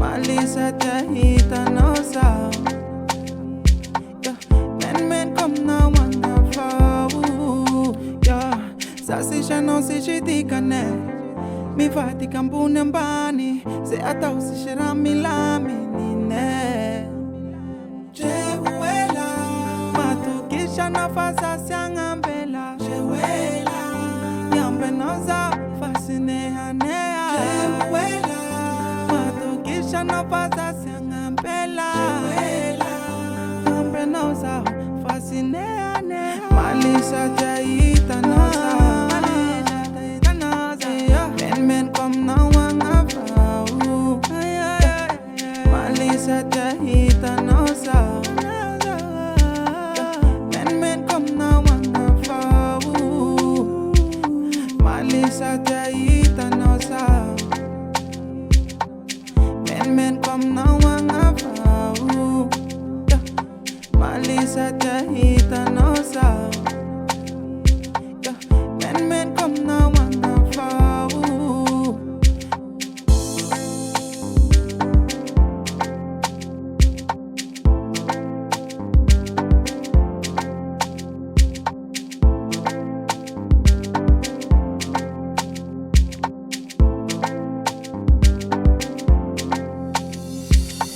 Malisa tahita no sound. Yeah, men come now wanna flow. Yeah, sasisha no si chitikane. Mi fati kampune mbani. Se ata usishira milami nine. Jewela matukisha nafasa siangambela. Jewela yambe noza fascine hanea. Jewela matukisha nafasa siangambela. Jewela yambe noza fascine hanea. Malisa jaita noza. Men come now wanna flow. Malisa tahita no sound. Men come now wanna flow. Malisa tahita no sound. Men come now wanna flow. Malisa tahita no sound. Men come now wanna flow.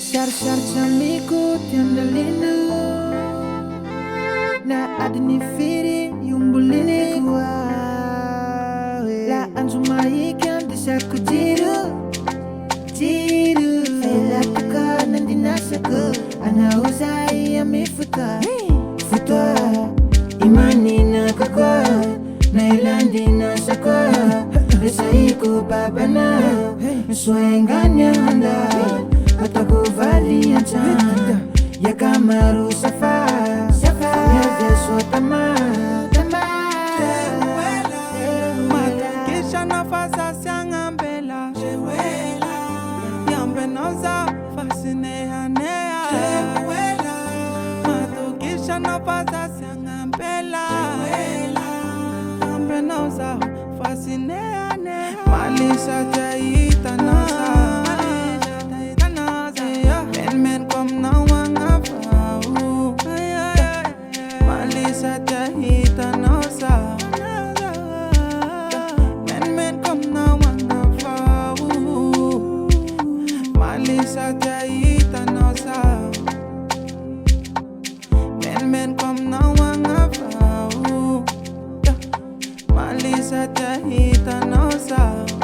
Shar chamiku tiandalinu na adni firi yumbulini kwa la anjumai kan dishaku jiru ela tuka nandina shaku ana uzai amifuta futa imani na kakwa na ilandi na shakwa resaiku babana swenganya handa atakuvalia chanda ya kamaru safa ya deswa tama matukisha nafasa siangambela. Yambe noza fascine hanea. Matukisha nafasa siangambela. Yambe noza fascine hanea. Malisa jaita noza. Men come now wanna flow. Malisa tahita no sound. Men come now wanna flow. Malisa tahita no sound. Men come now wanna flow. Malisa tahita no sound.